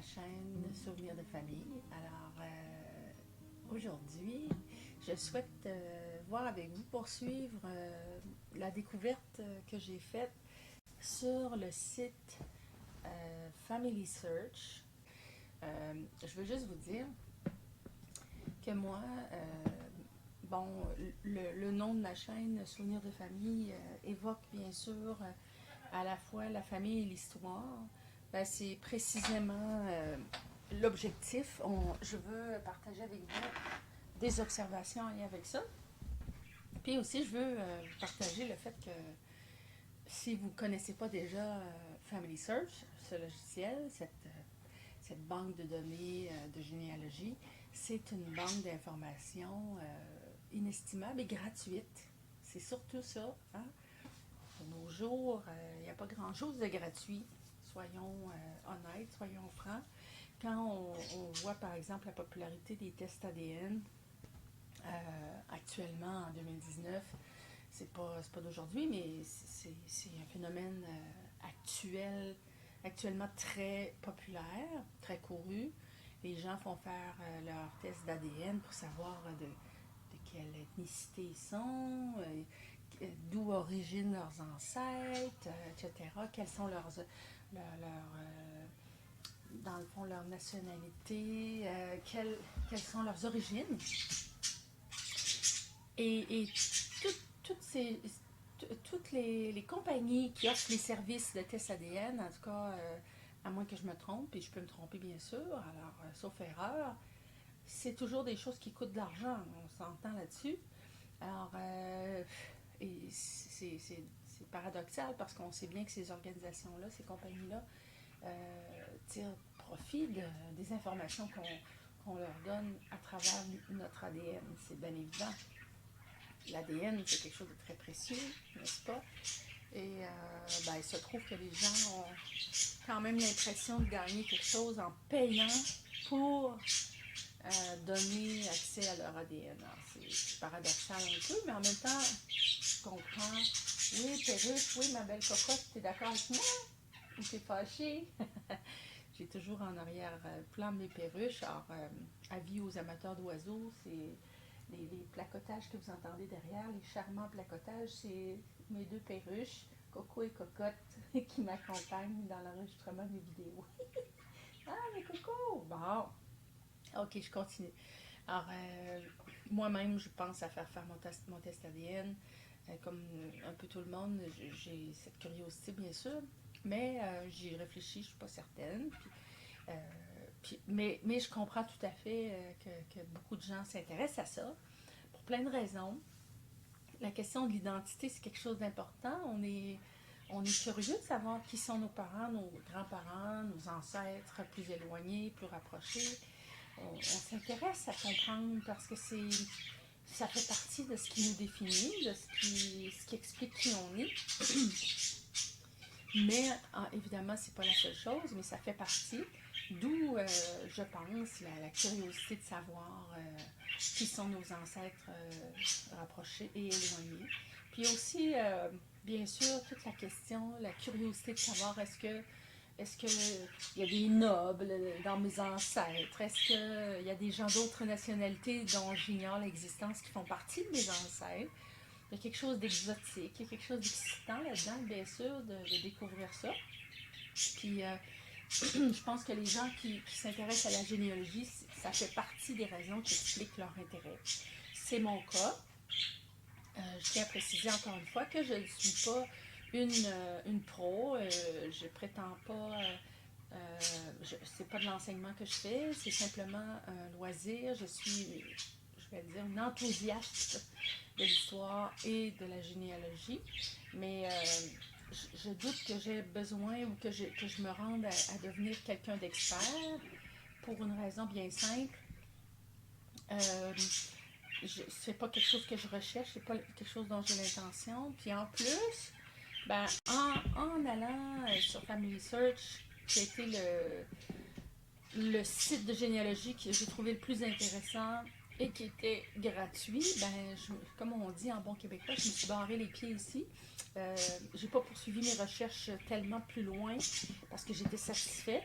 ma chaîne Souvenirs de famille. Alors, aujourd'hui, je souhaite voir avec vous poursuivre la découverte que j'ai faite sur le site Family Search. Je veux juste vous dire que moi, bon, le nom de ma chaîne Souvenirs de famille évoque bien sûr à la fois la famille et l'histoire. Ben, c'est précisément l'objectif. Je veux partager avec vous des observations en lien avec ça. Puis aussi, je veux vous partager le fait que si vous ne connaissez pas déjà Family Search, ce logiciel, cette banque de données de généalogie, c'est une banque d'informations inestimable et gratuite. C'est surtout ça. Hein? De nos jours, il n'y a pas grand-chose de gratuit. Soyons honnêtes, soyons francs. Quand on voit par exemple la popularité des tests ADN actuellement en 2019, c'est pas d'aujourd'hui, mais c'est un phénomène actuellement très populaire, très couru. Les gens font faire leur test d'ADN pour savoir de quelle ethnicité ils sont, d'où originent leurs ancêtres, etc. Quelles sont dans le fond, leur nationalité, quelles sont leurs origines. Et toutes les compagnies qui offrent les services de test ADN, en tout cas, à moins que je me trompe, et je peux me tromper bien sûr, alors sauf erreur, c'est toujours des choses qui coûtent de l'argent, on s'entend là-dessus. Alors, et c'est paradoxal parce qu'on sait bien que ces organisations-là, ces compagnies-là, tirent profit des informations qu'on leur donne à travers notre ADN. C'est bien évident. L'ADN, c'est quelque chose de très précieux, n'est-ce pas? Et ben, il se trouve que les gens ont quand même l'impression de gagner quelque chose en payant pour donner accès à leur ADN. Alors, c'est paradoxal un peu, mais en même temps, je comprends. Oui, perruche, oui, ma belle cocotte, t'es d'accord avec moi? Ou t'es fâchée? J'ai toujours en arrière-plan mes perruches. Alors, avis aux amateurs d'oiseaux, c'est les placotages que vous entendez derrière, les charmants placotages, c'est mes deux perruches, Coco et Cocotte, qui m'accompagnent dans l'enregistrement des vidéos. Ah, mais Coco! Bon, ok, je continue. Alors, moi-même, je pense à faire mon test ADN. Comme un peu tout le monde, j'ai cette curiosité, bien sûr, mais j'y réfléchis, je ne suis pas certaine. Euh, mais je comprends tout à fait que beaucoup de gens s'intéressent à ça, pour plein de raisons. La question de l'identité, c'est quelque chose d'important. On est curieux de savoir qui sont nos parents, nos grands-parents, nos ancêtres plus éloignés, plus rapprochés. On s'intéresse à comprendre parce que ça fait partie de ce qui nous définit, de ce qui explique qui on est. Mais évidemment, c'est pas la seule chose, mais ça fait partie. D'où, je pense, la curiosité de savoir qui sont nos ancêtres rapprochés et éloignés. Puis aussi, bien sûr, toute la question, la curiosité de savoir est-ce qu'il y a des nobles dans mes ancêtres? Est-ce qu'il y a des gens d'autres nationalités dont j'ignore l'existence qui font partie de mes ancêtres? Il y a quelque chose d'exotique, il y a quelque chose d'excitant là-dedans, bien sûr, de découvrir ça. Puis, je pense que les gens qui s'intéressent à la généalogie, ça fait partie des raisons qui expliquent leur intérêt. C'est mon cas. Je tiens à préciser encore une fois que je ne suis pas une pro. Je prétends pas. C'est pas de l'enseignement que je fais, c'est simplement un loisir. Je suis, je vais dire, une enthousiaste de l'histoire et de la généalogie. Mais je doute que j'ai besoin ou que je me rende à devenir quelqu'un d'expert pour une raison bien simple. Euh, c'est pas quelque chose que je recherche, c'est pas quelque chose dont j'ai l'intention. Puis en plus, ben, en allant sur Family Search, qui a été le site de généalogie que j'ai trouvé le plus intéressant et qui était gratuit, ben, comme on dit en bon québécois, je me suis barré les pieds ici. J'ai pas poursuivi mes recherches tellement plus loin parce que j'étais satisfaite.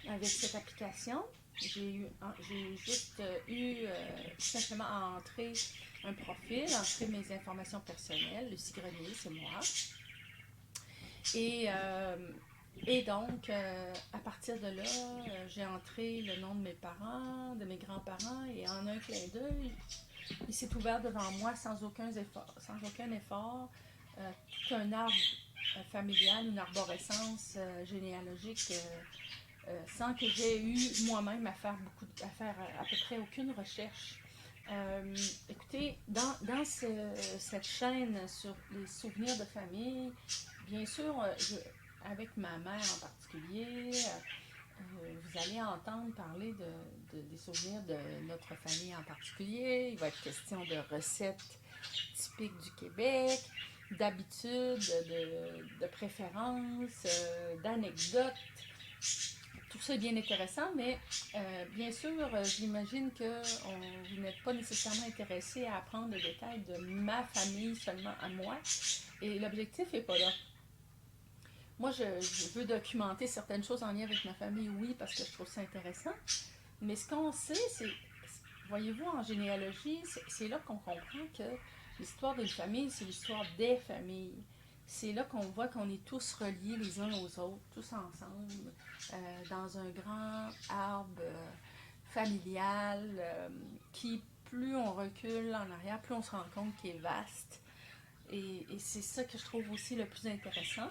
avec cette application. J'ai juste eu tout simplement à entrer un profil, entrer mes informations personnelles. Lucie Grenier, c'est moi. Et, euh, et donc, à partir de là, j'ai entré le nom de mes parents, de mes grands-parents, et en un clin d'œil, il s'est ouvert devant moi sans aucun effort, tout un arbre familial, une arborescence généalogique, sans que j'aie eu moi-même à faire à peu près aucune recherche. Écoutez, cette chaîne sur les souvenirs de famille, bien sûr, avec ma mère en particulier, vous allez entendre parler des souvenirs de notre famille en particulier. Il va être question de recettes typiques du Québec, d'habitudes, de préférences, d'anecdotes. Tout ça est bien intéressant, mais bien sûr, j'imagine que vous n'êtes pas nécessairement intéressé à apprendre le détail de ma famille seulement à moi. Et l'objectif n'est pas là. Moi, je veux documenter certaines choses en lien avec ma famille, oui, parce que je trouve ça intéressant. Mais ce qu'on sait, voyez-vous, en généalogie, c'est là qu'on comprend que l'histoire d'une famille, c'est l'histoire des familles. C'est là qu'on voit qu'on est tous reliés les uns aux autres, tous ensemble, dans un grand arbre familial qui, plus on recule en arrière, plus on se rend compte qu'il est vaste. Et c'est ça que je trouve aussi le plus intéressant,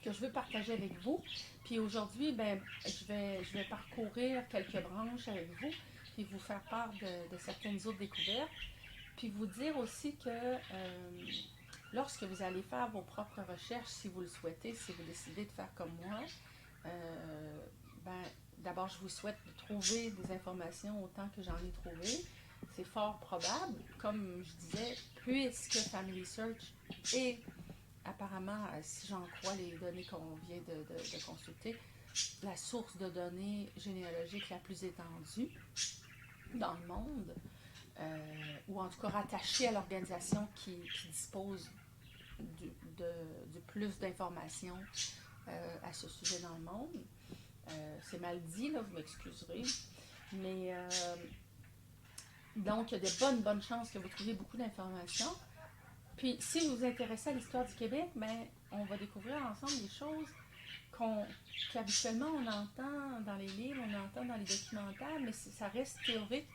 que je veux partager avec vous. Puis aujourd'hui, ben, je vais parcourir quelques branches avec vous, puis vous faire part de certaines autres découvertes, puis vous dire aussi que lorsque vous allez faire vos propres recherches, si vous le souhaitez, si vous décidez de faire comme moi, ben, d'abord, je vous souhaite de trouver des informations autant que j'en ai trouvé. C'est fort probable, comme je disais, puisque Family Search est apparemment, si j'en crois les données qu'on vient de consulter, la source de données généalogiques la plus étendue dans le monde, ou en tout cas rattachée à l'organisation qui dispose du plus d'informations à ce sujet dans le monde. C'est mal dit, là, vous m'excuserez. Mais donc, il y a de bonnes chances que vous trouviez beaucoup d'informations. Puis, si vous vous intéressez à l'histoire du Québec, ben, on va découvrir ensemble des choses qu'habituellement on entend dans les livres, on entend dans les documentaires, mais ça reste théorique.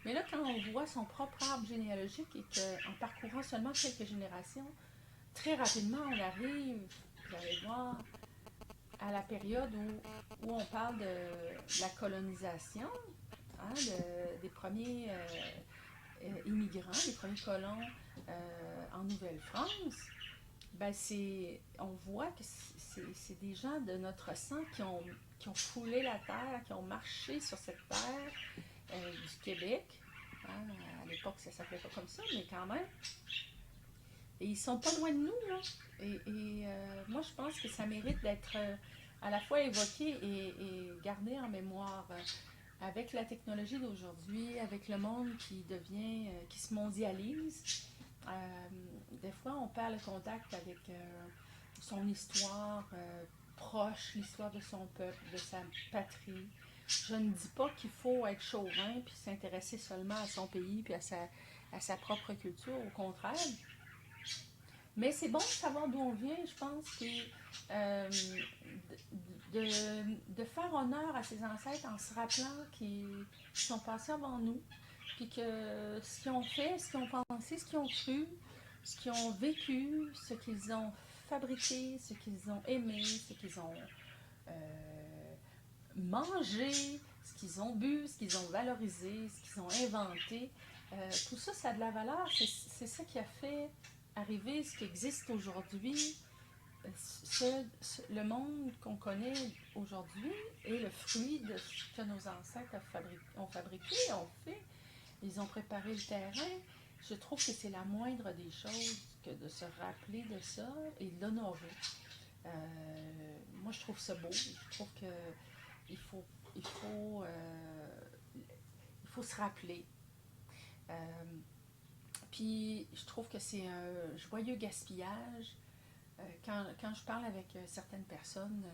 Mais là, quand on voit son propre arbre généalogique et qu'en parcourant seulement quelques générations, très rapidement on arrive, vous allez voir, à la période où on parle de la colonisation, hein, des premiers immigrants, les premiers colons en Nouvelle-France. Ben on voit que c'est des gens de notre sang qui ont foulé la terre, qui ont marché sur cette terre du Québec. Hein, à l'époque, ça ne s'appelait pas comme ça, mais quand même. Et ils sont pas loin de nous, là. Moi, je pense que ça mérite d'être à la fois évoqué et gardé en mémoire. Avec la technologie d'aujourd'hui, avec le monde qui se mondialise, des fois on perd le contact avec son histoire proche, l'histoire de son peuple, de sa patrie. Je ne dis pas qu'il faut être chauvin puis s'intéresser seulement à son pays puis à sa propre culture, au contraire. Mais c'est bon de savoir d'où on vient, je pense, puis de faire honneur à ses ancêtres en se rappelant qu'ils sont passés avant nous, puis que ce qu'ils ont fait, ce qu'ils ont pensé, ce qu'ils ont cru, ce qu'ils ont vécu, ce qu'ils ont fabriqué, ce qu'ils ont aimé, ce qu'ils ont mangé, ce qu'ils ont bu, ce qu'ils ont valorisé, ce qu'ils ont inventé. Tout ça, ça a de la valeur. C'est ça qui a fait arriver ce qui existe aujourd'hui. Le monde qu'on connaît aujourd'hui est le fruit de ce que nos ancêtres ont fabriqué, ont fait. Ils ont préparé le terrain. Je trouve que c'est la moindre des choses que de se rappeler de ça et de l'honorer. Moi, je trouve ça beau. Je trouve que il faut, il faut, il faut se rappeler. Puis, je trouve que c'est un joyeux gaspillage. Quand je parle avec certaines personnes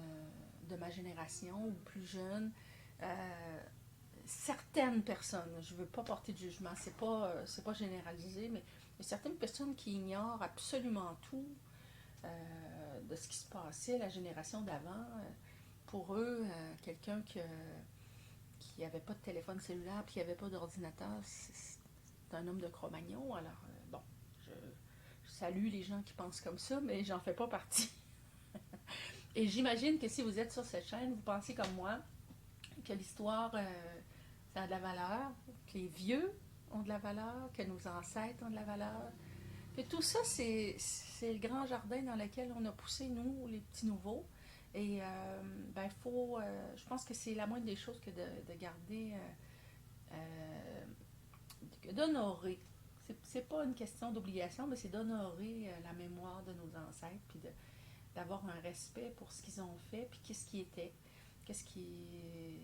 de ma génération ou plus jeunes, certaines personnes, je ne veux pas porter de jugement, c'est pas généralisé, mais il y a certaines personnes qui ignorent absolument tout de ce qui se passait la génération d'avant. Pour eux, quelqu'un qui n'avait pas de téléphone cellulaire et qui n'avait pas d'ordinateur, c'est un homme de Cro-Magnon. Alors, bon, je salue les gens qui pensent comme ça, mais j'en fais pas partie. Et j'imagine que si vous êtes sur cette chaîne, vous pensez comme moi que l'histoire, ça a de la valeur, que les vieux ont de la valeur, que nos ancêtres ont de la valeur, que tout ça, c'est le grand jardin dans lequel on a poussé, nous, les petits nouveaux. Et ben, faut, je pense que c'est la moindre des choses que de garder, d'honorer. C'est pas une question d'obligation, mais c'est d'honorer la mémoire de nos ancêtres, puis d'avoir un respect pour ce qu'ils ont fait, puis qu'est-ce qui était, qu'est-ce qui,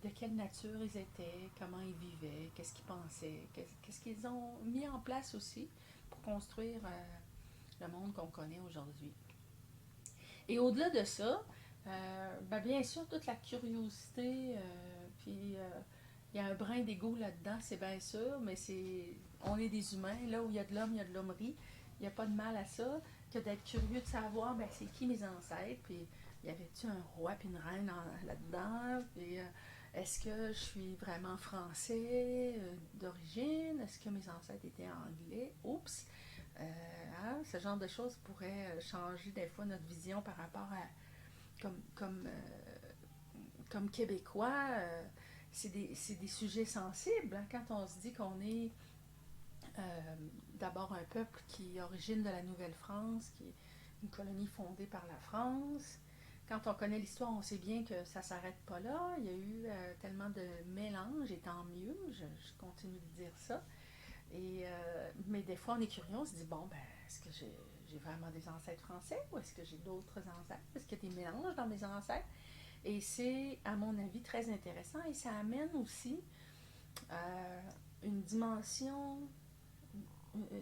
de quelle nature ils étaient, comment ils vivaient, qu'est-ce qu'ils pensaient, qu'est-ce qu'ils ont mis en place aussi pour construire le monde qu'on connaît aujourd'hui. Et au-delà de ça, ben bien sûr, toute la curiosité, puis il y a un brin d'ego là-dedans, c'est bien sûr, mais on est des humains, là où il y a de l'homme, il y a de l'hommerie, il n'y a pas de mal à ça, que d'être curieux de savoir, ben c'est qui mes ancêtres, puis y avait-tu un roi puis une reine là-dedans, puis est-ce que je suis vraiment français d'origine, est-ce que mes ancêtres étaient anglais, oups, ce genre de choses pourrait changer des fois notre vision par rapport à comme Québécois, c'est des sujets sensibles. Hein, quand on se dit qu'on est d'abord un peuple qui est origine de la Nouvelle-France, qui est une colonie fondée par la France. Quand on connaît l'histoire, on sait bien que ça ne s'arrête pas là. Il y a eu tellement de mélanges, et tant mieux, je continue de dire ça. Mais des fois, on est curieux, on se dit, bon, ben, est-ce que j'ai vraiment des ancêtres français ou est-ce que j'ai d'autres ancêtres? Est-ce qu'il y a des mélanges dans mes ancêtres? Et c'est, à mon avis, très intéressant et ça amène aussi une dimension,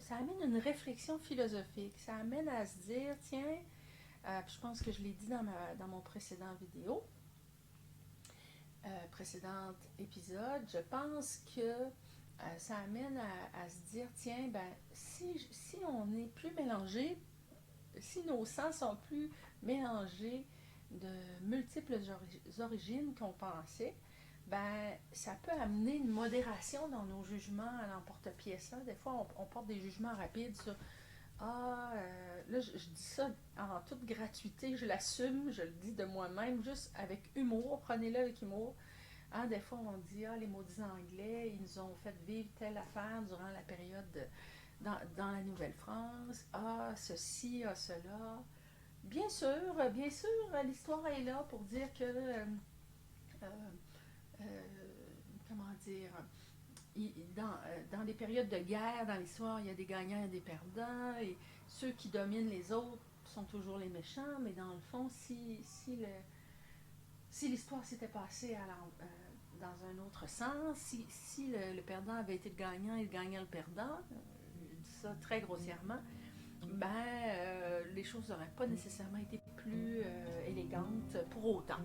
ça amène une réflexion philosophique. Ça amène à se dire, tiens, je pense que je l'ai dit dans mon précédent vidéo, précédent épisode, je pense que ça amène à se dire, tiens, ben, si on n'est plus mélangé, si nos sens sont plus mélangés de multiples origines qu'on pensait, ben, ça peut amener une modération dans nos jugements à l'emporte-pièce. Des fois, on porte des jugements rapides sur là, je dis ça en toute gratuité, je l'assume, je le dis de moi-même, juste avec humour, prenez-le avec humour. Hein, des fois, on dit, les maudits Anglais, ils nous ont fait vivre telle affaire durant la période dans la Nouvelle-France. Cela. Bien sûr, l'histoire est là pour dire que, comment dire, dans les périodes de guerre, dans l'histoire, il y a des gagnants et des perdants, et ceux qui dominent les autres sont toujours les méchants, mais dans le fond, si l'histoire s'était passée dans un autre sens, si le perdant avait été le gagnant et le gagnant le perdant, je dis ça très grossièrement, ben, les choses n'auraient pas nécessairement été plus élégantes pour autant.